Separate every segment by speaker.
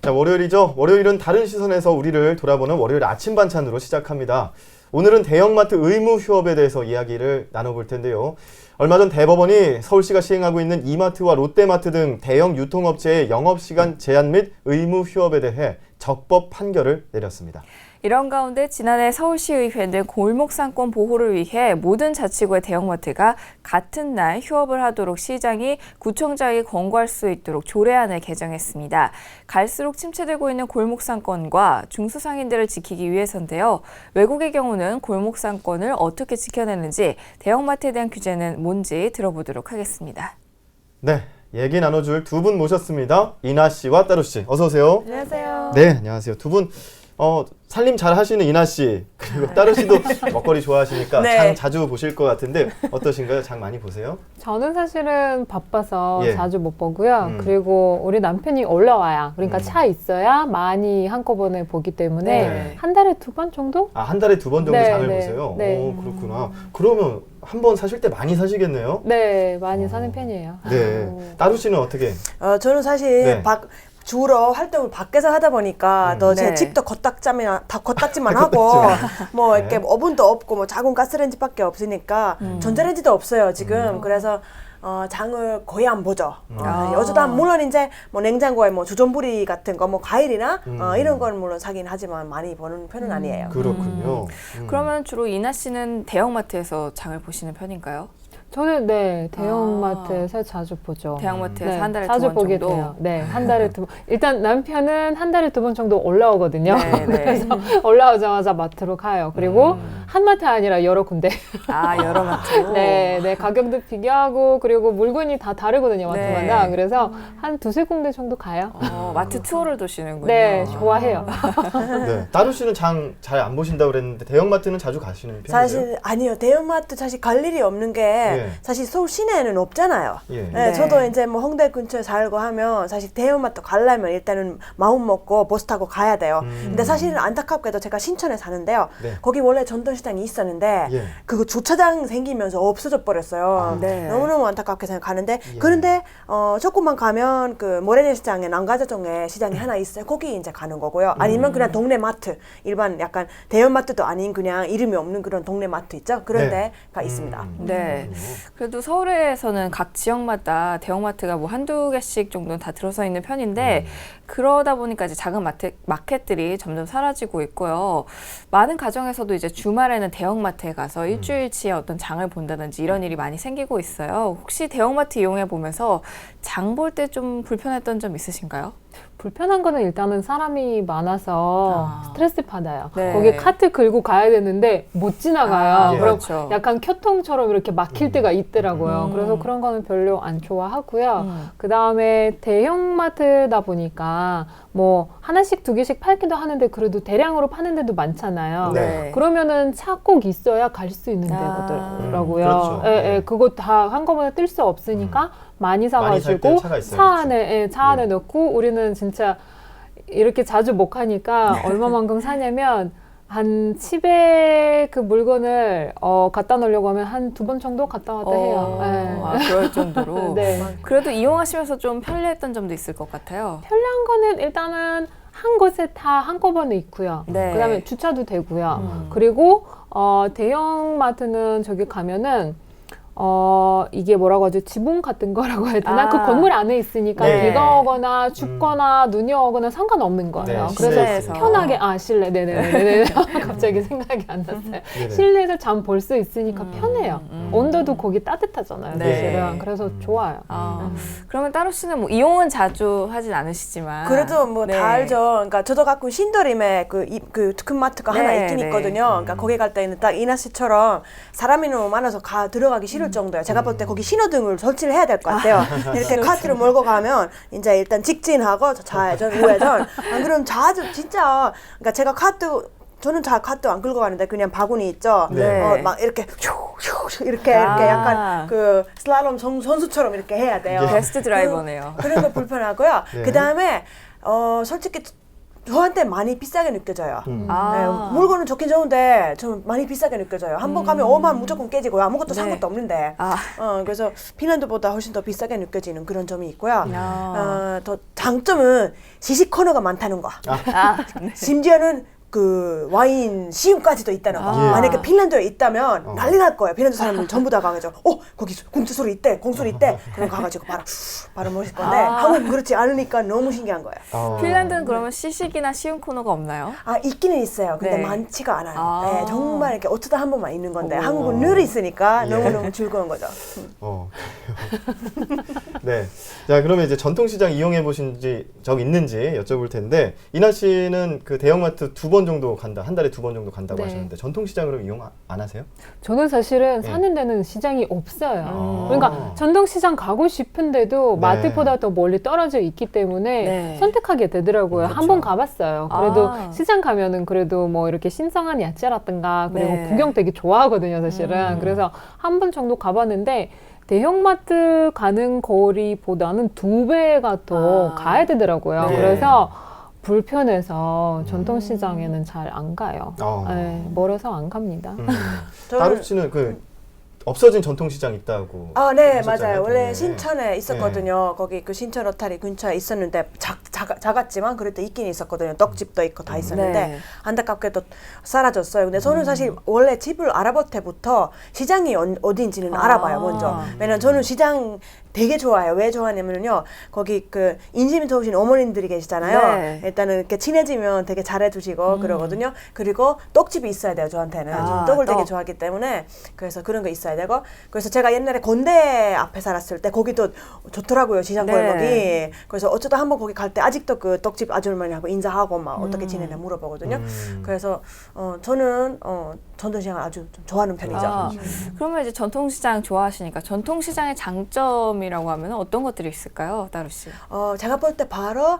Speaker 1: 자, 월요일이죠. 월요일은 다른 시선에서 우리를 돌아보는 월요일 아침 반찬으로 시작합니다. 오늘은 대형마트 의무 휴업에 대해서 이야기를 나눠볼 텐데요. 얼마 전 대법원이 서울시가 시행하고 있는 이마트와 롯데마트 등 대형 유통업체의 영업시간 제한 및 의무 휴업에 대해 적법 판결을 내렸습니다.
Speaker 2: 이런 가운데 지난해 서울시의회는 골목상권 보호를 위해 모든 자치구의 대형마트가 같은 날 휴업을 하도록 시장이 구청장이 권고할 수 있도록 조례안을 개정했습니다. 갈수록 침체되고 있는 골목상권과 중소상인들을 지키기 위해서인데요. 외국의 경우는 골목상권을 어떻게 지켜내는지 대형마트에 대한 규제는 뭔지 들어보도록 하겠습니다.
Speaker 1: 네, 얘기 나눠줄 두 분 모셨습니다. 이나 씨와 따루 씨, 어서 오세요.
Speaker 2: 안녕하세요.
Speaker 1: 네, 안녕하세요. 두 분 살림 잘 하시는 이나 씨, 그리고 따루 씨도 먹거리 좋아하시니까
Speaker 2: 네.
Speaker 1: 장 자주 보실 것 같은데 어떠신가요? 장 많이 보세요?
Speaker 3: 저는 사실은 바빠서
Speaker 1: 예.
Speaker 3: 자주 못 보고요. 그리고 우리 남편이 올라와야, 그러니까
Speaker 1: 음.
Speaker 3: 차 있어야 많이 한꺼번에 보기 때문에
Speaker 2: 네.
Speaker 3: 한 달에 2번 정도?
Speaker 1: 아, 한 달에 2번 정도
Speaker 3: 네,
Speaker 1: 장을
Speaker 3: 네,
Speaker 1: 보세요?
Speaker 3: 네.
Speaker 1: 오, 그렇구나. 그러면 한 번 사실 때 많이 사시겠네요?
Speaker 3: 네, 많이 사는 편이에요.
Speaker 1: 네. 따루 씨는 어떻게?
Speaker 4: 저는 사실
Speaker 1: 네.
Speaker 4: 주로 활동을 밖에서 하다 보니까 또 제
Speaker 2: 네.
Speaker 4: 집도 겉딱지만 하고 뭐 이렇게
Speaker 1: 네.
Speaker 4: 오븐도 없고 뭐 작은 가스레인지밖에 없으니까 전자레인지도 없어요 지금. 그래서 장을 거의 안 보죠. 여주다 물론 이제 뭐 냉장고에 뭐 주전부리 같은 거 뭐 과일이나 이런 건 물론 사긴 하지만 많이 보는 편은 아니에요.
Speaker 1: 그렇군요.
Speaker 2: 그러면 주로 이나 씨는 대형마트에서 장을 보시는 편인가요?
Speaker 3: 저는 네, 대형마트에서 자주 보죠.
Speaker 2: 대형마트에서
Speaker 3: 네,
Speaker 2: 한 달에
Speaker 3: 자주
Speaker 2: 2번
Speaker 3: 보게
Speaker 2: 정도?
Speaker 3: 돼요. 네, 한 달에 2번. 일단 남편은 한 달에 2번 정도 올라오거든요.
Speaker 2: 네, 네.
Speaker 3: 그래서 올라오자마자 마트로 가요. 그리고 한 마트 아니라 여러 군데.
Speaker 2: 아, 여러 마트.
Speaker 3: 네, 네, 가격도 비교하고 그리고 물건이 다 다르거든요, 마트마다.
Speaker 2: 네.
Speaker 3: 그래서 한 2-3군데 정도 가요.
Speaker 2: 마트 투어를 도시는군요.
Speaker 3: 네, 좋아해요.
Speaker 1: 네. 따루 씨는 장 잘 안 보신다고 그랬는데 대형마트는 자주 가시는 편이세요?
Speaker 4: 사실 아니요, 대형마트 사실 갈 일이 없는 게
Speaker 1: 예.
Speaker 4: 사실 서울 시내에는 없잖아요.
Speaker 1: 예.
Speaker 4: 네,
Speaker 2: 네.
Speaker 4: 저도 이제 뭐 홍대 근처에 살고 하면 사실 대형마트 가려면 일단은 마음 먹고 버스 타고 가야 돼요. 근데 사실은 안타깝게도 제가 신천에 사는데요.
Speaker 1: 네.
Speaker 4: 거기 원래 전통시장이 있었는데
Speaker 1: 예.
Speaker 4: 그거 주차장 생기면서 없어져 버렸어요.
Speaker 2: 네.
Speaker 4: 너무너무 안타깝게 생각하는데 그런데 조금만 가면 그 모래내 시장에 난가자정에 시장이 하나 있어요. 거기 이제 가는 거고요. 아니면 그냥 동네 마트, 일반 약간 대형마트도 아닌 그냥 이름이 없는 그런 동네 마트 있죠. 그런
Speaker 1: 네.
Speaker 4: 데가 있습니다.
Speaker 2: 네. 그래도 서울에서는 각 지역마다 대형마트가 뭐 한두 개씩 정도는 다 들어서 있는 편인데 그러다 보니까 이제 작은 마켓들이 점점 사라지고 있고요. 많은 가정에서도 이제 주말에는 대형마트에 가서 일주일치의 어떤 장을 본다든지 이런 일이 많이 생기고 있어요. 혹시 대형마트 이용해 보면서 장 볼 때 좀 불편했던 점 있으신가요?
Speaker 3: 불편한 거는 일단은 사람이 많아서 스트레스 받아요.
Speaker 2: 네.
Speaker 3: 거기 카트 긁고 가야 되는데 못 지나가요.
Speaker 1: 예.
Speaker 3: 그럼
Speaker 2: 그렇죠.
Speaker 3: 약간 교통처럼 이렇게 막힐 때가 있더라고요. 그래서 그런 거는 별로 안 좋아하고요. 그 다음에 대형마트다 보니까 뭐 하나씩 2개씩 팔기도 하는데 그래도 대량으로 파는 데도 많잖아요.
Speaker 2: 네.
Speaker 3: 그러면은 차 꼭 있어야 갈 수 있는 데더라고요.
Speaker 1: 그렇죠.
Speaker 3: 예,
Speaker 1: 네.
Speaker 3: 예, 그거 다 한꺼번에 뜰 수 없으니까 많이
Speaker 1: 많이 살
Speaker 3: 사가지고
Speaker 1: 때 차가 있어야겠죠.
Speaker 3: 차 안에 차 안에 넣고 우리는 진짜 이렇게 자주 못 가니까 얼마만큼 사냐면 한 집에 그 물건을 갖다 놓으려고 하면 한 2번 정도 갔다 왔다 해요.
Speaker 2: 아, 그럴 정도로.
Speaker 3: 네.
Speaker 2: 그래도 이용하시면서 좀 편리했던 점도 있을 것 같아요.
Speaker 3: 편리한 거는 일단은 한 곳에 다 한꺼번에 있고요.
Speaker 2: 네.
Speaker 3: 그다음에 주차도 되고요. 그리고 대형마트는 저기 가면은 이게 뭐라고 하죠? 지붕 같은 거라고 해야 되나? 그 건물 안에 있으니까
Speaker 2: 네.
Speaker 3: 비가 오거나 춥거나 눈이 오거나 상관없는 거예요.
Speaker 1: 네,
Speaker 3: 그래서
Speaker 2: 실내에서.
Speaker 3: 편하게 실내. 네네네. 갑자기 생각이 안 났어요.
Speaker 1: 네네.
Speaker 3: 실내에서 잠 볼 수 있으니까 편해요. 온도도 거기 따뜻하잖아요.
Speaker 2: 네.
Speaker 3: 사실은. 그래서 좋아요.
Speaker 2: 그러면 따로 씨는 뭐 이용은 자주 하진 않으시지만
Speaker 4: 그래도 뭐 다
Speaker 2: 네.
Speaker 4: 알죠. 그러니까 저도 가끔 신도림에 그 큰 마트가 하나
Speaker 2: 네,
Speaker 4: 있긴
Speaker 2: 네.
Speaker 4: 있거든요. 그러니까 거기 갈 때는 딱 이나 씨처럼 사람이 너무 많아서 들어가기 싫을 정도예요. 제가 볼 때 거기 신호등을 설치를 해야 될 것 같아요. 이렇게 카트를 몰고 가면 이제 일단 직진하고 좌회전, 우회전. 안 그러면 자주 진짜 그러니까 제가 저는 잘 카트 안 끌고 가는데 그냥 바구니 있죠.
Speaker 1: 네.
Speaker 4: 막 이렇게 이렇게 약간 그 슬랄롬 선수처럼 이렇게 해야 돼요.
Speaker 2: 베스트 드라이버네요.
Speaker 4: 그런 거 불편하고요.
Speaker 1: 네.
Speaker 4: 그 다음에 솔직히 저한테 많이 비싸게 느껴져요.
Speaker 2: 아.
Speaker 4: 네, 물건은 좋긴 좋은데 좀 많이 비싸게 느껴져요. 한 번 가면 오만 무조건 깨지고요. 아무것도 산
Speaker 2: 네.
Speaker 4: 것도 없는데.
Speaker 2: 아.
Speaker 4: 그래서 핀란드보다 훨씬 더 비싸게 느껴지는 그런 점이 있고요.
Speaker 2: 아.
Speaker 4: 더 장점은 시식 코너가 많다는 거.
Speaker 2: 아, 네.
Speaker 4: 심지어는 그 와인 시음까지도 있다는 거.
Speaker 2: 아.
Speaker 4: 만약에 핀란드에 있다면 난리 날 거예요. 핀란드 사람들 전부 다 가가지고 거기 공주 소리 있대, 공소리 있대. 그럼 가가지고 바로 모실 건데
Speaker 2: 아.
Speaker 4: 한국은 그렇지 않으니까 너무 신기한 거예요.
Speaker 2: 핀란드는 그러면 시식이나 시음 코너가 없나요?
Speaker 4: 있기는 있어요. 근데
Speaker 2: 네.
Speaker 4: 많지가 않아요.
Speaker 2: 아.
Speaker 4: 네, 정말 이렇게 어쩌다 한 번만 있는 건데
Speaker 2: 오.
Speaker 4: 한국은 늘 있으니까
Speaker 1: 예.
Speaker 4: 너무너무 즐거운 거죠.
Speaker 1: 그래요. 네. 자, 그러면 이제 전통시장 이용해 보신 적 있는지 여쭤볼 텐데, 이나 씨는 그 대형마트 2번 정도 간다, 한 달에 2번 정도 간다고
Speaker 3: 네.
Speaker 1: 하셨는데, 전통시장으로 이용 안 하세요?
Speaker 3: 저는 사실은
Speaker 1: 네.
Speaker 3: 사는 데는 시장이 없어요.
Speaker 1: 아.
Speaker 3: 그러니까 전통시장 가고 싶은데도
Speaker 1: 네.
Speaker 3: 마트보다 더 멀리 떨어져 있기 때문에
Speaker 2: 네.
Speaker 3: 선택하게 되더라고요.
Speaker 1: 그렇죠.
Speaker 3: 한 번 가봤어요. 그래도
Speaker 2: 아.
Speaker 3: 시장 가면은 그래도 뭐 이렇게 신선한 야채라든가 그리고
Speaker 2: 네.
Speaker 3: 구경 되게 좋아하거든요, 사실은. 그래서 한 번 정도 가봤는데 대형마트 가는 거리보다는 2배가 더
Speaker 2: 아.
Speaker 3: 가야 되더라고요.
Speaker 1: 네.
Speaker 3: 그래서 불편해서 전통시장에는 잘 안 가요. 네, 멀어서 안 갑니다.
Speaker 1: 따루 씨는 그 없어진 전통시장 있다고.
Speaker 4: 네,
Speaker 1: 하셨잖아요.
Speaker 4: 맞아요. 원래
Speaker 1: 네.
Speaker 4: 신천에 있었거든요. 거기 그 신천 로타리 근처에 있었는데 작았지만 그래도 있긴 있었거든요. 떡집도 있고 다 있었는데
Speaker 2: 네.
Speaker 4: 안타깝게도 사라졌어요. 근데 저는 사실 원래 집을 알아볼 때부터 시장이 어딘지는 알아봐요, 먼저. 왜냐면 저는 시장 되게 좋아해요. 왜 좋아하냐면요. 거기 그 인심이 좋으신 어머님들이 계시잖아요.
Speaker 2: 네.
Speaker 4: 일단은 이렇게 친해지면 되게 잘해주시고 그러거든요. 그리고 떡집이 있어야 돼요, 저한테는. 저는 떡을 되게
Speaker 2: 떡.
Speaker 4: 좋아하기 때문에 그래서 그런 거 있어야 되고 그래서 제가 옛날에 건대 앞에 살았을 때 거기도 좋더라고요, 시장
Speaker 2: 네.
Speaker 4: 골목이. 그래서 어쩌다 한번 거기 갈 때 아직도 그 떡집 아주머니하고 인사하고 막 어떻게 지내냐 물어보거든요. 그래서 저는 전통시장을 아주 좀 좋아하는 편이죠.
Speaker 2: 아, 그러면 이제 전통시장 좋아하시니까 전통시장의 장점이라고 하면 어떤 것들이 있을까요, 따루 씨?
Speaker 4: 제가 볼 때 바로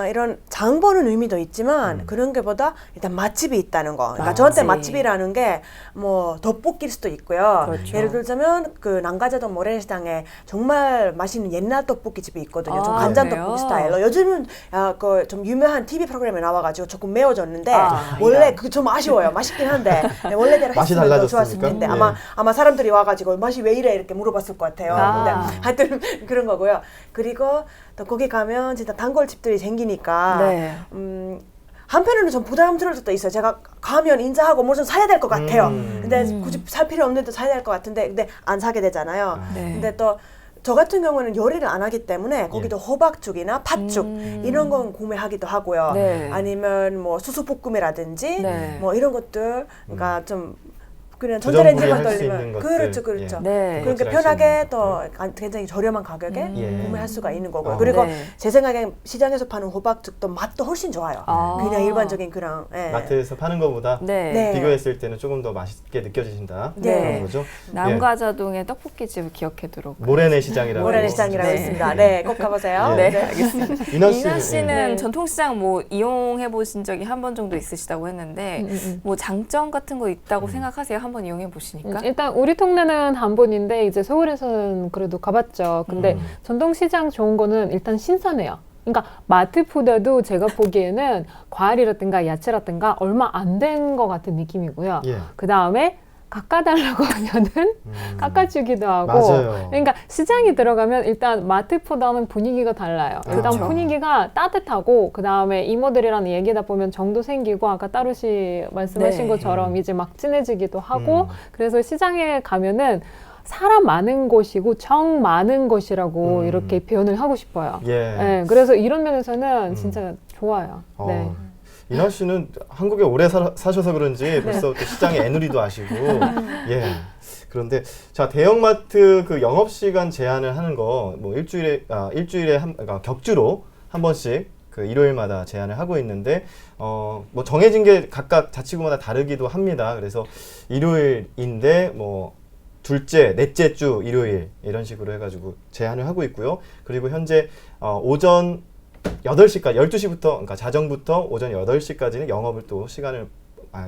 Speaker 4: 이런 장 보는 의미도 있지만 그런 게보다 일단 맛집이 있다는 거. 그러니까 저한테 맛집이라는 게 뭐 돋볶이일 수도 있고요.
Speaker 2: 그렇죠.
Speaker 4: 예를 들자면 그 난가자동 모래시장에 정말 맛있는 옛날 떡볶이 집이 있거든요. 좀
Speaker 2: 아,
Speaker 4: 간장
Speaker 2: 그래요?
Speaker 4: 떡볶이 스타일로. 요즘은 그 좀 유명한 TV 프로그램에 나와가지고 조금 매워졌는데
Speaker 2: 아,
Speaker 4: 원래 그 좀 아쉬워요. 맛있긴 한데 원래대로
Speaker 1: 맛이
Speaker 4: 했으면 더
Speaker 1: 달라졌습니까?
Speaker 4: 좋았을 텐데
Speaker 1: 예.
Speaker 4: 아마 사람들이 와가지고 맛이 왜 이래 이렇게 물어봤을 것 같아요.
Speaker 2: 아.
Speaker 4: 근데 하여튼 그런 거고요. 그리고 또 거기 가면 진짜 단골집들이 생기니까
Speaker 2: 네.
Speaker 4: 한편으로는 좀 부담스러울 수도 있어요. 제가 가면 인사하고 뭐 좀 사야 될 것 같아요. 근데 굳이 살 필요 없는데 사야 될 것 같은데 근데 안 사게 되잖아요.
Speaker 2: 네.
Speaker 4: 근데 또 저 같은 경우는 요리를 안 하기 때문에 거기도 호박죽이나 팥죽 이런 건 구매하기도 하고요.
Speaker 2: 네.
Speaker 4: 아니면 뭐 수수볶음이라든지
Speaker 2: 네.
Speaker 4: 뭐 이런 것들 그러니까 좀 그냥
Speaker 1: 부정부리
Speaker 4: 전자레인지만
Speaker 1: 할수
Speaker 4: 돌리면
Speaker 1: 있는 것들.
Speaker 4: 그렇죠, 그렇죠.
Speaker 1: 예.
Speaker 2: 네.
Speaker 4: 그러니까
Speaker 1: 그렇지, 할수
Speaker 4: 편하게
Speaker 1: 있는
Speaker 4: 또 굉장히 저렴한 가격에
Speaker 1: 예.
Speaker 4: 구매할 수가 있는 거고요.
Speaker 1: 어.
Speaker 4: 그리고
Speaker 2: 네.
Speaker 4: 제 생각엔 시장에서 파는 호박죽도 맛도 훨씬 좋아요.
Speaker 2: 아.
Speaker 4: 그냥 일반적인 그런
Speaker 1: 마트에서 파는 것보다
Speaker 2: 네.
Speaker 4: 네.
Speaker 1: 비교했을 때는 조금 더 맛있게 느껴지신다.
Speaker 4: 네.
Speaker 1: 그런 거죠.
Speaker 2: 남가자동의 떡볶이집을 기억해두도록.
Speaker 1: 모래내 시장이라고.
Speaker 4: 모래내 시장이라고
Speaker 2: 네.
Speaker 4: 있습니다. 네, 꼭 가보세요.
Speaker 1: 예.
Speaker 2: 네, 알겠습니다.
Speaker 1: 이나
Speaker 2: 이나 씨는
Speaker 3: 네.
Speaker 2: 전통시장 뭐 이용해 보신 적이 한 번 정도 있으시다고 했는데 뭐 장점 같은 거 있다고 생각하세요? 한번 이용해 보시니까?
Speaker 3: 일단 우리 동네는 한 번인데 이제 서울에서는 그래도 가봤죠. 근데 전통시장 좋은 거는 일단 신선해요. 그러니까 마트보다도 제가 보기에는 과일이라든가 야채라든가 얼마 안 된 것 같은 느낌이고요.
Speaker 1: 예.
Speaker 3: 그 다음에 깎아달라고 하면은 깎아주기도 하고.
Speaker 1: 맞아요.
Speaker 3: 그러니까 시장에 들어가면 일단 마트보다는 분위기가 달라요. 일단
Speaker 2: 그렇죠.
Speaker 3: 분위기가 따뜻하고 그 다음에 이모들이랑 얘기하다 보면 정도 생기고 아까 따루 씨 말씀하신
Speaker 2: 네.
Speaker 3: 것처럼 이제 막 친해지기도 하고 그래서 시장에 가면은 사람 많은 곳이고 정 많은 곳이라고 이렇게 표현을 하고 싶어요.
Speaker 1: 예.
Speaker 3: 네, 그래서 이런 면에서는 진짜 좋아요. 네.
Speaker 1: 이나 씨는 한국에 오래 사셔서 그런지 벌써 또 시장의 애누리도 아시고. 예. 그런데 자, 대형마트 그 영업 시간 제한을 하는 거 뭐 일주일에 그러니까 격주로 한 번씩 그 일요일마다 제한을 하고 있는데 뭐 정해진 게 각각 자치구마다 다르기도 합니다. 그래서 일요일인데 뭐 둘째, 넷째 주 일요일 이런 식으로 해가지고 제한을 하고 있고요. 그리고 현재 오전 8시까지 12시부터 그러니까 자정부터 오전 8시까지는 영업을 또 시간을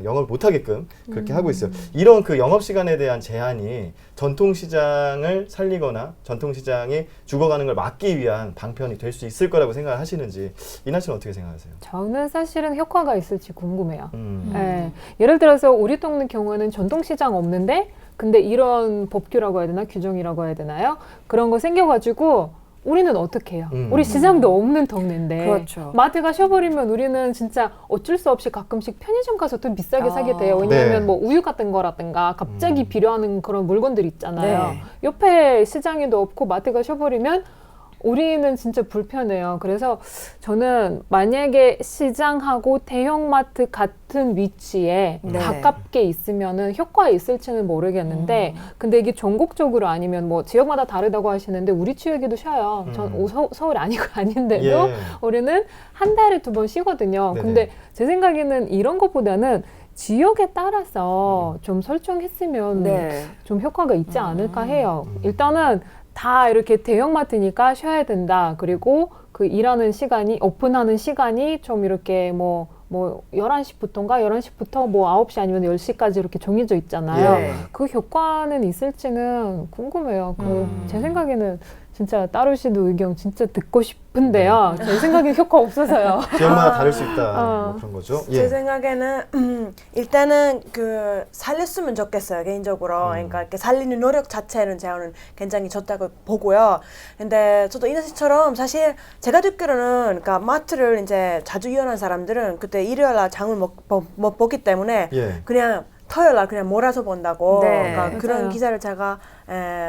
Speaker 1: 영업을 못하게끔 그렇게 하고 있어요. 이런 그 영업 시간에 대한 제한이 전통시장을 살리거나 전통시장이 죽어가는 걸 막기 위한 방편이 될 수 있을 거라고 생각을 하시는지 이나 씨는 어떻게 생각하세요?
Speaker 3: 저는 사실은 효과가 있을지 궁금해요. 예. 예를 들어서 우리 동네 경우에는 전통시장 없는데 근데 이런 법규라고 해야 되나 규정이라고 해야 되나요? 그런 거 생겨가지고 우리는 어떻게 해요? 우리 시장도 없는 동네인데
Speaker 2: 그렇죠.
Speaker 3: 마트 가셔버리면 우리는 진짜 어쩔 수 없이 가끔씩 편의점 가서 또 비싸게 사게 돼요. 왜냐하면
Speaker 1: 네.
Speaker 3: 뭐 우유 같은 거라든가 갑자기 필요한 그런 물건들 있잖아요.
Speaker 2: 네.
Speaker 3: 옆에 시장에도 없고 마트 가셔버리면 우리는 진짜 불편해요. 그래서 저는 만약에 시장하고 대형마트 같은 위치에
Speaker 2: 네.
Speaker 3: 가깝게 있으면은 효과가 있을지는 모르겠는데 근데 이게 전국적으로 아니면 뭐 지역마다 다르다고 하시는데 우리 지역에도 쉬어요. 전 서울이 아니고 아닌데도
Speaker 1: 예.
Speaker 3: 우리는 한 달에 2번 쉬거든요.
Speaker 1: 네네.
Speaker 3: 근데 제 생각에는 이런 것보다는 지역에 따라서 좀 설정했으면
Speaker 2: 네.
Speaker 3: 좀 효과가 있지 않을까 해요. 일단은 다 이렇게 대형마트니까 쉬어야 된다. 그리고 그 일하는 시간이, 오픈하는 시간이 좀 이렇게 뭐 11시부터인가? 11시부터 뭐 9시 아니면 10시까지 이렇게 정해져 있잖아요.
Speaker 2: 예.
Speaker 3: 그 효과는 있을지는 궁금해요. 제 생각에는 진짜 따로 씨도 의견 진짜 듣고 싶은데요. 제 생각에 효과 없어서요.
Speaker 1: 지역마다 다를 수 있다. 뭐 그런 거죠.
Speaker 4: 제
Speaker 1: 예.
Speaker 4: 생각에는 일단은 그 살렸으면 좋겠어요 개인적으로. 그러니까 이렇게 살리는 노력 자체는 저는 굉장히 좋다고 보고요. 근데 저도 이나 씨처럼 사실 제가 듣기로는 그러니까 마트를 이제 자주 이용한 사람들은 그때 일요일날 장을 못 보기 때문에
Speaker 1: 예.
Speaker 4: 그냥 토요일 날 그냥 몰아서 본다고.
Speaker 2: 네,
Speaker 4: 그러니까 그런
Speaker 3: 맞아요.
Speaker 4: 기사를 제가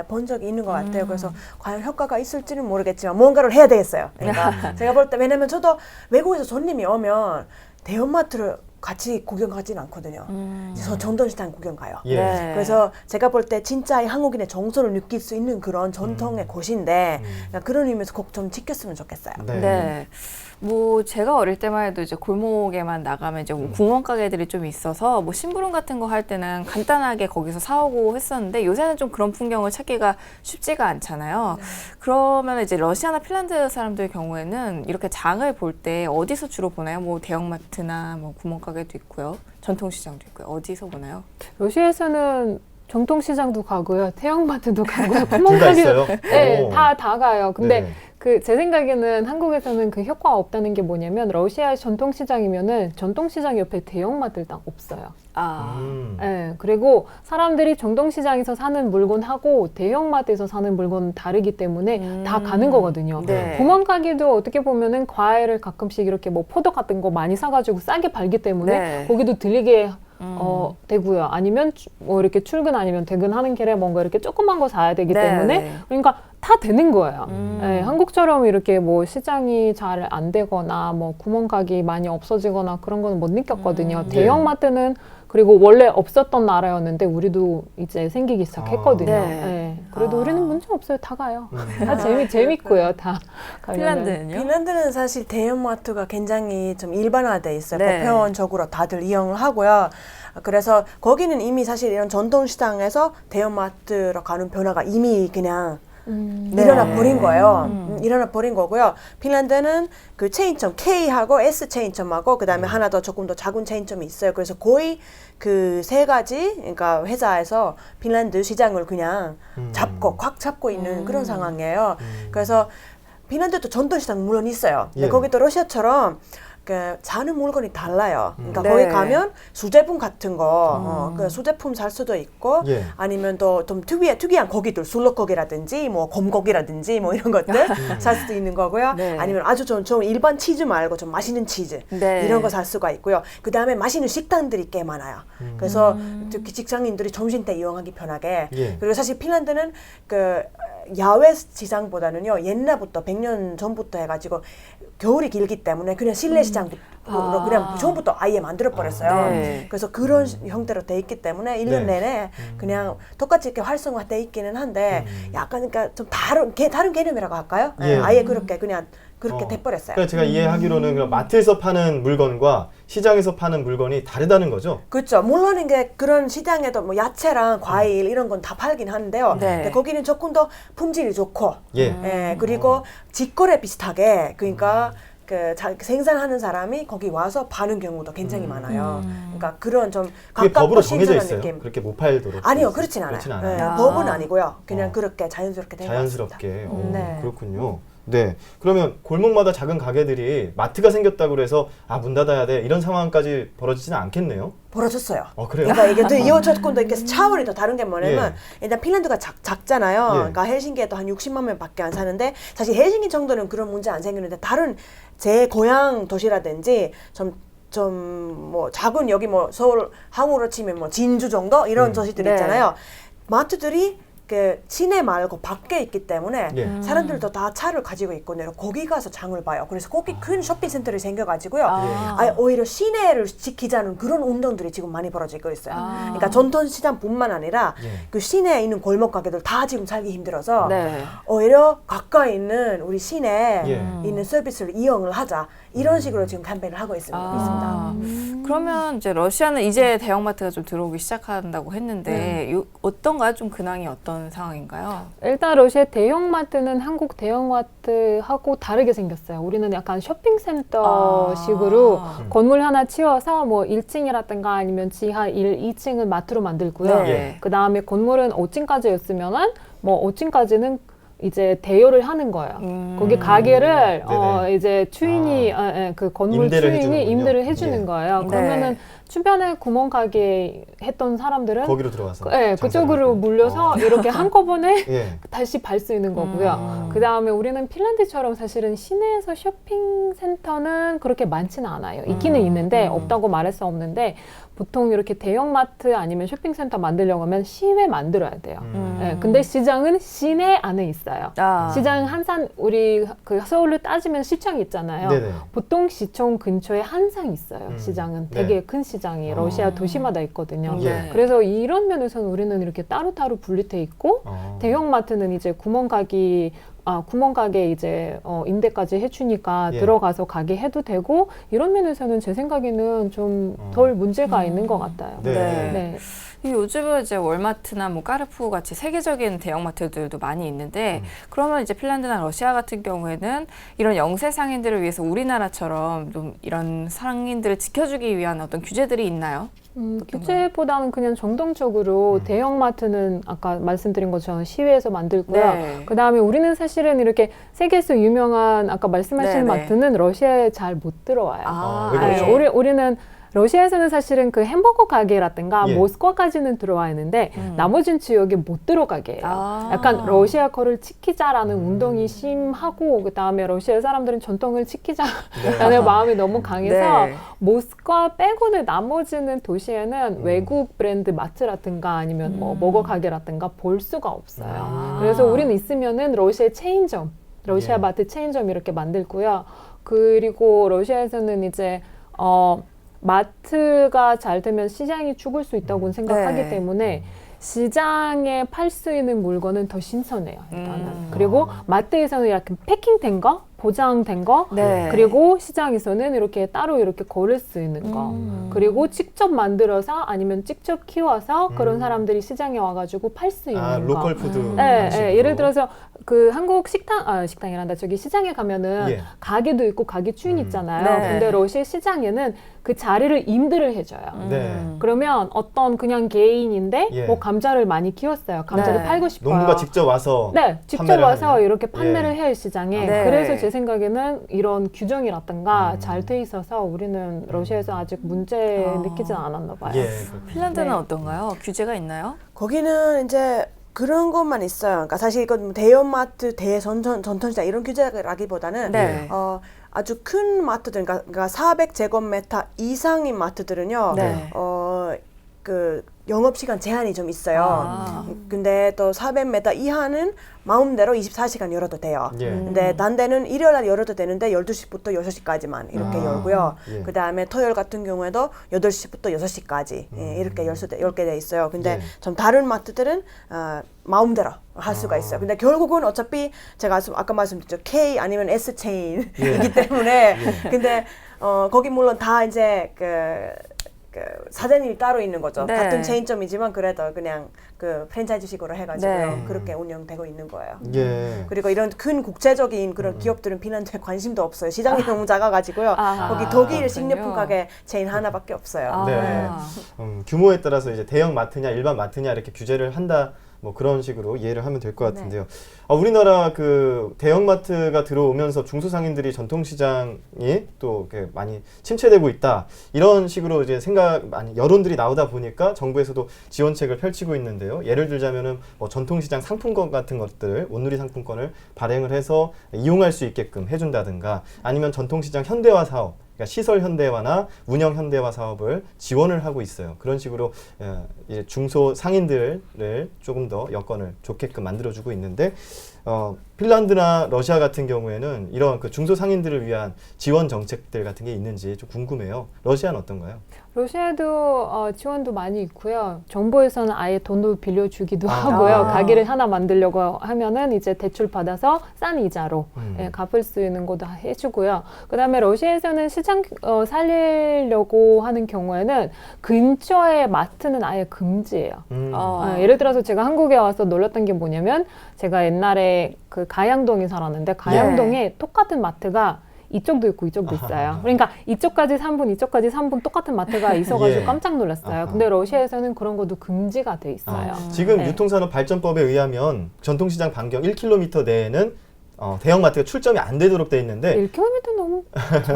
Speaker 4: 본 적이 있는 것 같아요. 그래서 과연 효과가 있을지는 모르겠지만 뭔가를 해야 되겠어요. 그러니까 제가 볼 때 왜냐면 저도 외국에서 손님이 오면 대형마트를 같이 구경 가지는 않거든요. 저 전통시장 구경 가요.
Speaker 1: 예.
Speaker 2: 네.
Speaker 4: 그래서 제가 볼 때 진짜 한국인의 정서를 느낄 수 있는 그런 전통의 곳인데 그러니까 그런 의미에서 꼭 좀 지켰으면 좋겠어요.
Speaker 1: 네.
Speaker 2: 네. 뭐 제가 어릴 때만 해도 이제 골목에만 나가면 이제 뭐 궁원 가게들이 좀 있어서 뭐 심부름 같은 거 할 때는 간단하게 거기서 사오고 했었는데 요새는 좀 그런 풍경을 찾기가 쉽지가 않잖아요. 그러면 이제 러시아나 핀란드 사람들 경우에는 이렇게 장을 볼 때 어디서 주로 보나요? 뭐 대형마트나 뭐 구멍 가게도 있고요. 전통시장도 있고요. 어디서 보나요?
Speaker 3: 러시아에서는 전통시장도 가고요. 대형마트도 가고요.
Speaker 1: 둘 다 있어요?
Speaker 3: 네,
Speaker 1: 오.
Speaker 3: 다 가요. 근데
Speaker 1: 네네.
Speaker 3: 그 제 생각에는 한국에서는 그 효과가 없다는 게 뭐냐면 러시아의 전통시장이면은 전통시장 옆에 대형마트를 딱 없어요.
Speaker 2: 아,
Speaker 3: 네, 그리고 사람들이 전통시장에서 사는 물건하고 대형마트에서 사는 물건은 다르기 때문에 다 가는 거거든요.
Speaker 2: 네.
Speaker 3: 구멍가게도 어떻게 보면은 과일을 가끔씩 이렇게 뭐 포도 같은 거 많이 사가지고 싸게 팔기 때문에
Speaker 2: 네.
Speaker 3: 거기도 들리게 되고요. 아니면 뭐 이렇게 출근 아니면 퇴근하는 길에 뭔가 이렇게 조그만 거 사야 되기
Speaker 2: 네.
Speaker 3: 때문에 그러니까 다 되는 거예요. 네, 한국처럼 이렇게 뭐 시장이 잘 안 되거나 뭐 구멍가게 많이 없어지거나 그런 거는 못 느꼈거든요. 대형마트는 그리고 원래 없었던 나라였는데 우리도 이제 생기기 시작했거든요.
Speaker 2: 네.
Speaker 3: 네. 그래도
Speaker 2: 아.
Speaker 3: 우리는 문제 없어요. 다 가요. 다 재밌고요. 다 가면은.
Speaker 2: 핀란드는요?
Speaker 4: 핀란드는 사실 대형마트가 굉장히 좀 일반화돼 있어요.
Speaker 2: 네.
Speaker 4: 보편적으로 다들 이용을 하고요. 그래서 거기는 이미 사실 이런 전통시장에서 대형마트로 가는 변화가 이미 그냥 일어나 버린 거예요. 일어나 버린 거고요. 핀란드는 그 체인점 K하고 S 체인점하고 그다음에 하나 더 조금 더 작은 체인점이 있어요. 그래서 거의 그 세 가지 그러니까 회사에서 핀란드 시장을 그냥 꽉 잡고 있는 그런 상황이에요. 그래서 핀란드도 전통시장 물론 있어요. 근데
Speaker 1: 예.
Speaker 4: 거기도 러시아처럼 그 사는 물건이 달라요. 그러니까
Speaker 2: 네.
Speaker 4: 거기 가면 수제품 같은 거, 그 수제품 살 수도 있고,
Speaker 1: 예.
Speaker 4: 아니면 또 좀 특이한 고기들, 술록고기라든지, 뭐 곰고기라든지, 뭐 이런 것들 살 수도 있는 거고요.
Speaker 2: 네.
Speaker 4: 아니면 아주 좀 일반 치즈 말고 좀 맛있는 치즈
Speaker 2: 네.
Speaker 4: 이런 거 살 수가 있고요. 그 다음에 맛있는 식당들이 꽤 많아요. 그래서 특히 직장인들이 점심 때 이용하기 편하게.
Speaker 1: 예.
Speaker 4: 그리고 사실 핀란드는 그 야외 시장보다는요 옛날부터 100년 전부터 해가지고 겨울이 길기 때문에 그냥 실내 시장으로 그냥 처음부터 아예 만들어 버렸어요.
Speaker 2: 네.
Speaker 4: 그래서 그런 형태로 돼 있기 때문에 1년
Speaker 1: 네.
Speaker 4: 내내 그냥 똑같이 이렇게 활성화돼 있기는 한데 약간 그러니까 좀 다른 개념이라고 할까요?
Speaker 1: 예.
Speaker 4: 아예 그렇게 그냥 그렇게 돼버렸어요.
Speaker 1: 그러니까 제가 이해하기로는 그럼 마트에서 파는 물건과 시장에서 파는 물건이 다르다는 거죠?
Speaker 4: 그렇죠. 물론 이게 그런 시장에도 뭐 야채랑 과일 이런 건 다 팔긴 하는데요.
Speaker 2: 네.
Speaker 4: 근데 거기는 조금 더 품질이 좋고,
Speaker 1: 예.
Speaker 4: 예, 그리고 직거래 비슷하게 그러니까 생산하는 사람이 거기 와서 파는 경우도 굉장히 많아요. 그러니까 그런 좀
Speaker 1: 그게
Speaker 4: 가깝고
Speaker 1: 법으로 정해져
Speaker 4: 신선한
Speaker 1: 있어요?
Speaker 4: 느낌.
Speaker 1: 그렇게 못 팔도록?
Speaker 4: 아니요, 그렇진 않아요.
Speaker 1: 그렇진 않아요.
Speaker 4: 네,
Speaker 2: 아.
Speaker 4: 법은 아니고요. 그냥
Speaker 1: 어.
Speaker 4: 그렇게 자연스럽게 된 것 같습니다.
Speaker 1: 자연스럽게.
Speaker 2: 네.
Speaker 1: 그렇군요. 네. 그러면 골목마다 작은 가게들이 마트가 생겼다고 해서 문 닫아야 돼 이런 상황까지 벌어지지는 않겠네요.
Speaker 4: 벌어졌어요.
Speaker 1: 그래요?
Speaker 4: 그러니까 이게 또 이 조건도 이렇게 차원이 더 다른 게 뭐냐면
Speaker 1: 예.
Speaker 4: 일단 핀란드가 작잖아요.
Speaker 1: 예.
Speaker 4: 그러니까 헬싱키에도 한 60만 명밖에 안 사는데 사실 헬싱키 정도는 그런 문제 안 생기는데 다른 제 고향 도시라든지 뭐 작은 여기 뭐 서울 항우로 치면 뭐 진주 정도 이런 도시들
Speaker 2: 네.
Speaker 4: 있잖아요. 마트들이 그 시내 말고 밖에 있기 때문에
Speaker 1: 예.
Speaker 4: 사람들도 다 차를 가지고 있거든요. 거기 가서 장을 봐요. 그래서 거기 큰 쇼핑센터를 생겨가지고요.
Speaker 2: 아.
Speaker 4: 아예 오히려 시내를 지키자는 그런 운동들이 지금 많이 벌어지고 있어요.
Speaker 2: 아.
Speaker 4: 그러니까 전통시장뿐만 아니라
Speaker 1: 예.
Speaker 4: 그 시내에 있는 골목 가게들 다 지금 살기 힘들어서
Speaker 2: 네.
Speaker 4: 오히려 가까이 있는 우리 시내에
Speaker 1: 예.
Speaker 4: 있는 서비스를 이용을 하자 이런 식으로 지금 캠페인을 하고 있습니다.
Speaker 2: 그러면 이제 러시아는 이제 대형마트가 좀 들어오기 시작한다고 했는데 어떤가요? 좀 근황이 어떤 상황인가요?
Speaker 3: 일단 러시아 대형마트는 한국 대형마트하고 다르게 생겼어요. 우리는 약간 쇼핑센터식으로 건물 하나 치워서 뭐 1층이라든가 아니면 지하 1, 2층은 마트로 만들고요.
Speaker 2: 네.
Speaker 3: 그 다음에 건물은 5층까지였으면은 뭐 5층까지는 이제 대여를 하는 거예요. 거기 가게를 이제 주인이 그 건물
Speaker 1: 임대를
Speaker 3: 주인이
Speaker 1: 해주는군요.
Speaker 3: 임대를 해주는
Speaker 1: 예.
Speaker 3: 거예요.
Speaker 2: 네.
Speaker 3: 그러면은 주변에 구멍 가게 했던 사람들은
Speaker 1: 거기로 들어가서.
Speaker 3: 그쪽으로 물려서 이렇게 한꺼번에
Speaker 1: 예.
Speaker 3: 다시 발 수 있는 거고요. 그 다음에 우리는 핀란드처럼 사실은 시내에서 쇼핑센터는 그렇게 많지는 않아요. 있기는 있는데 없다고 말할 수 없는데 보통 이렇게 대형마트 아니면 쇼핑센터 만들려고 하면 시외 만들어야 돼요. 네, 근데 시장은 시내 안에 있어요. 시장 한산 우리 그 서울로 따지면 시청 있잖아요.
Speaker 1: 네네.
Speaker 3: 보통 시청 근처에 항상 있어요. 시장은
Speaker 1: 네.
Speaker 3: 되게 큰 시장이 러시아 도시마다 있거든요.
Speaker 1: 예.
Speaker 3: 그래서 이런 면에서는 우리는 이렇게 따로따로 분리돼 있고 대형마트는 이제 구멍가게 이제 임대까지 해주니까
Speaker 1: 예.
Speaker 3: 들어가서 가게 해도 되고 이런 면에서는 제 생각에는 좀 덜 문제가 있는 것 같아요.
Speaker 1: 네.
Speaker 3: 네.
Speaker 2: 요즘은 이제 월마트나 뭐 까르푸 같이 세계적인 대형마트들도 많이 있는데 그러면 이제 핀란드나 러시아 같은 경우에는 이런 영세 상인들을 위해서 우리나라처럼 좀 이런 상인들을 지켜주기 위한 어떤 규제들이 있나요?
Speaker 3: 규제보다는 그냥 정동적으로 대형마트는 아까 말씀드린 것처럼 시외에서 만들고요.
Speaker 2: 네.
Speaker 3: 그 다음에 우리는 사실은 이렇게 세계에서 유명한 아까 말씀하신
Speaker 2: 네네.
Speaker 3: 마트는 러시아에 잘 못 들어와요.
Speaker 1: 왜 그러죠?
Speaker 3: 네, 우리는 러시아에서는 사실은 그 햄버거 가게라든가
Speaker 1: 예.
Speaker 3: 모스크바까지는 들어와 있는데 나머진 지역에 못 들어가게 해요. 약간 러시아 거를 지키자라는 운동이 심하고 그 다음에 러시아 사람들은 전통을 지키자라는 마음이 너무 강해서
Speaker 2: 네.
Speaker 3: 모스크바 빼고는 나머지는 도시에는 외국 브랜드 마트라든가 아니면 뭐 먹어 가게라든가 볼 수가 없어요. 그래서 우리는 있으면은 러시아 체인점, 러시아
Speaker 1: 예.
Speaker 3: 마트 체인점 이렇게 만들고요. 그리고 러시아에서는 이제 마트가 잘 되면 시장이 죽을 수 있다고 생각하기
Speaker 2: 네.
Speaker 3: 때문에 시장에 팔 수 있는 물건은 더 신선해요. 일단은. 그리고 마트에서는 약간 패킹된 거, 보장된 거,
Speaker 2: 네.
Speaker 3: 그리고 시장에서는 이렇게 따로 이렇게 고를 수 있는 거, 그리고 직접 만들어서 아니면 직접 키워서 그런 사람들이 시장에 와가지고 팔 수 있는 거.
Speaker 1: 로컬 푸드.
Speaker 3: 네,
Speaker 1: 방식으로.
Speaker 3: 네, 예를 들어서 그 한국 식당이란다. 저기 시장에 가면은
Speaker 1: 예.
Speaker 3: 가게도 있고 가게 주인 있잖아요.
Speaker 2: 네.
Speaker 3: 근데 러시아 시장에는 그 자리를 임대를 해줘요.
Speaker 1: 네.
Speaker 3: 그러면 어떤 그냥 개인인데
Speaker 1: 예.
Speaker 3: 뭐 감자를 많이 키웠어요. 감자를
Speaker 2: 네.
Speaker 3: 팔고 싶어요.
Speaker 1: 농부가 직접 와서
Speaker 3: 네, 직접
Speaker 1: 판매를
Speaker 3: 와서
Speaker 1: 하는.
Speaker 3: 이렇게 판매를
Speaker 1: 예.
Speaker 3: 해요, 시장에.
Speaker 2: 네.
Speaker 3: 그래서 제 생각에는 이런 규정이라든가 잘 돼 있어서 우리는 러시아에서 아직 문제 느끼진 않았나 봐요.
Speaker 1: 예.
Speaker 2: 핀란드는
Speaker 3: 네.
Speaker 2: 어떤가요? 규제가 있나요?
Speaker 4: 거기는 이제 그런 것만 있어요. 그러니까 사실 이건 대형마트, 전통시장 이런 규제라기보다는
Speaker 2: 네.
Speaker 4: 아주 큰 마트들, 그러니까 400제곱미터 이상인 마트들은요.
Speaker 2: 네.
Speaker 4: 그 영업시간 제한이 좀 있어요. 근데 또 400m 이하는 마음대로 24시간 열어도 돼요.
Speaker 1: 예.
Speaker 4: 근데 단 데는 일요일 날 열어도 되는데 12시부터 6시까지만 이렇게 열고요.
Speaker 1: 예.
Speaker 4: 그 다음에 토요일 같은 경우에도 8시부터 6시까지 이렇게 열게 돼 있어요. 근데
Speaker 1: 예.
Speaker 4: 좀 다른 마트들은 마음대로 할 수가 있어요. 근데 결국은 어차피 제가 아까 말씀드렸죠. K 아니면 S 체인이기 때문에 근데 거기 물론 다 이제 그 사장님이 따로 있는 거죠.
Speaker 2: 네.
Speaker 4: 같은 체인점이지만 그래도 그냥 그 프랜차이즈식으로 해가지고요.
Speaker 2: 네.
Speaker 4: 그렇게 운영되고 있는 거예요.
Speaker 1: 예.
Speaker 4: 그리고 이런 큰 국제적인 그런 기업들은 핀란드에 관심도 없어요. 시장이 너무 작아가지고요. 거기 독일
Speaker 2: 그렇군요.
Speaker 4: 식료품 가게 체인 하나밖에 없어요.
Speaker 1: 네. 규모에 따라서 이제 대형 마트냐 일반 마트냐 이렇게 규제를 한다. 뭐 그런 식으로 이해를 하면 될 것 같은데요. 우리나라 그 대형마트가 들어오면서 중소상인들이 전통시장이 또 이렇게 많이 침체되고 있다. 이런 식으로 이제 많이 여론들이 나오다 보니까 정부에서도 지원책을 펼치고 있는데요. 예를 들자면은 뭐 전통시장 상품권 같은 것들, 온누리 상품권을 발행을 해서 이용할 수 있게끔 해준다든가 아니면 전통시장 현대화 사업, 그러니까 시설 현대화나 운영 현대화 사업을 지원을 하고 있어요. 그런 식으로 이제 중소 상인들을 조금 더 여건을 좋게끔 만들어주고 있는데 핀란드나 러시아 같은 경우에는 이런 그 중소 상인들을 위한 지원 정책들 같은 게 있는지 좀 궁금해요. 러시아는 어떤가요?
Speaker 3: 러시아도 지원도 많이 있고요. 정부에서는 아예 돈도 빌려주기도 하고요. 가게를 하나 만들려고 하면은 이제 대출 받아서 싼 이자로 갚을 수 있는 것도 해주고요. 그다음에 러시아에서는 시장 살리려고 하는 경우에는 근처에 마트는 아예 금지예요. 예를 들어서 제가 한국에 와서 놀랐던 게 뭐냐면 제가 옛날에 그 가양동에 살았는데 가양동에 똑같은 마트가 이쪽도 있고 이쪽도 있어요. 그러니까 이쪽까지 3분, 이쪽까지 3분 똑같은 마트가 있어가지고
Speaker 1: 예.
Speaker 3: 깜짝 놀랐어요. 근데 러시아에서는 그런 것도 금지가 돼 있어요.
Speaker 1: 지금
Speaker 3: 네.
Speaker 1: 유통산업발전법에 의하면 전통시장 반경 1km 내에는 대형마트가 출점이 안 되도록 돼 있는데
Speaker 3: 1km 너무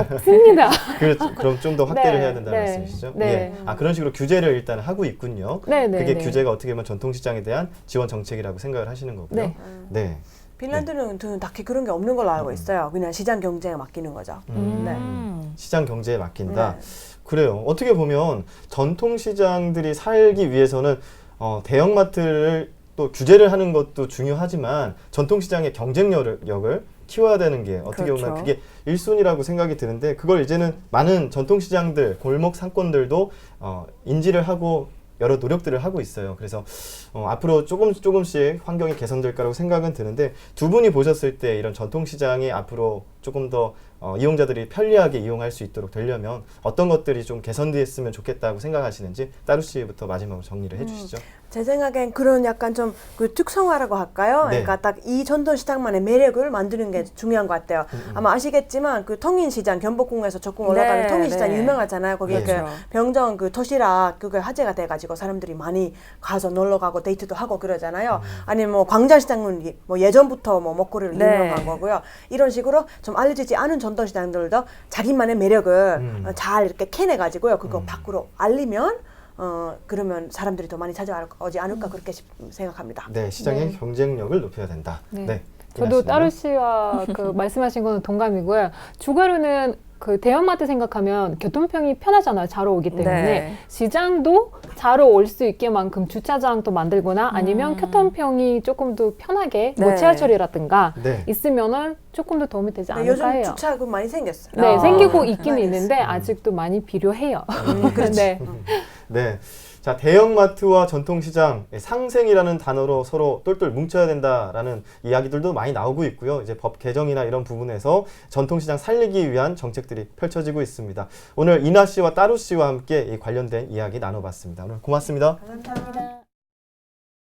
Speaker 3: 적습니다.
Speaker 1: 그렇죠. 그럼 좀 더 확대를
Speaker 3: 네,
Speaker 1: 해야 된다는
Speaker 3: 네,
Speaker 1: 말씀이시죠?
Speaker 3: 네.
Speaker 1: 예. 그런 식으로 규제를 일단 하고 있군요.
Speaker 3: 네, 네,
Speaker 1: 그게
Speaker 3: 네.
Speaker 1: 규제가 어떻게 보면 전통시장에 대한 지원 정책이라고 생각을 하시는 거고요.
Speaker 3: 네.
Speaker 1: 네.
Speaker 4: 핀란드는 딱히 그런 게 없는 걸로 알고 있어요. 그냥 시장 경쟁에 맡기는 거죠. 네.
Speaker 1: 시장 경제에 맡긴다.
Speaker 4: 네.
Speaker 1: 그래요. 어떻게 보면 전통시장들이 살기 위해서는 대형마트를 또 규제를 하는 것도 중요하지만 전통시장의 경쟁력을 키워야 되는 게 어떻게
Speaker 2: 그렇죠.
Speaker 1: 보면 그게 1순위라고 생각이 드는데 그걸 이제는 많은 전통시장들, 골목 상권들도 인지를 하고 여러 노력들을 하고 있어요. 그래서 앞으로 조금씩 환경이 개선될 거라고 생각은 드는데 두 분이 보셨을 때 이런 전통시장이 앞으로 조금 더 이용자들이 편리하게 이용할 수 있도록 되려면 어떤 것들이 좀 개선됐으면 좋겠다고 생각하시는지 따루 씨부터 마지막으로 정리를 해주시죠.
Speaker 4: 제 생각엔 그런 약간 좀 그 특성화라고 할까요?
Speaker 1: 네.
Speaker 4: 그러니까 딱 이 전통시장만의 매력을 만드는 게 중요한 것 같아요. 아마 아시겠지만 그 통인시장 경복궁에서 조금 올라가는
Speaker 2: 네,
Speaker 4: 통인시장
Speaker 2: 네.
Speaker 4: 유명하잖아요. 거기
Speaker 1: 네.
Speaker 4: 그
Speaker 2: 그렇죠.
Speaker 4: 병정 그 도시락 그게 화제가 돼가지고 사람들이 많이 가서 놀러 가고 데이트도 하고 그러잖아요. 아니면 뭐 광장시장은 뭐 예전부터 뭐 먹거리로
Speaker 2: 네.
Speaker 4: 유명한 거고요. 이런 식으로 좀 알려지지 않은 전통시장들도 자기만의 매력을 잘 이렇게 캐내가지고요. 그거 밖으로 알리면 그러면 사람들이 더 많이 찾아오지 않을까 그렇게 생각합니다.
Speaker 1: 네, 시장의 경쟁력을 높여야 된다.
Speaker 3: 네.
Speaker 1: 네.
Speaker 3: 저도
Speaker 1: 이나씨는요?
Speaker 3: 따루 씨와 그 말씀하신 거는 동감이고요. 주가로는 그 대형마트 생각하면 교통편이 편하잖아요. 자로 오기 때문에.
Speaker 2: 네.
Speaker 3: 시장도 자로 올 수 있게만큼 주차장도 만들거나 아니면 교통편이 조금 더 편하게 뭐
Speaker 2: 네.
Speaker 3: 지하철이라든가
Speaker 1: 네.
Speaker 3: 있으면은 조금 더 도움이 되지
Speaker 4: 네,
Speaker 3: 않을까
Speaker 4: 요즘
Speaker 3: 해요.
Speaker 4: 주차 그 많이 생겼어요.
Speaker 3: 네, 생기고 있기는
Speaker 4: 많이
Speaker 3: 있는데 아직도 많이 필요해요. 네.
Speaker 1: 네. 자, 대형마트와 전통시장, 상생이라는 단어로 서로 똘똘 뭉쳐야 된다라는 이야기들도 많이 나오고 있고요. 이제 법 개정이나 이런 부분에서 전통시장 살리기 위한 정책들이 펼쳐지고 있습니다. 오늘 이나 씨와 따루 씨와 함께 이 관련된 이야기 나눠봤습니다. 오늘 고맙습니다.
Speaker 4: 감사합니다.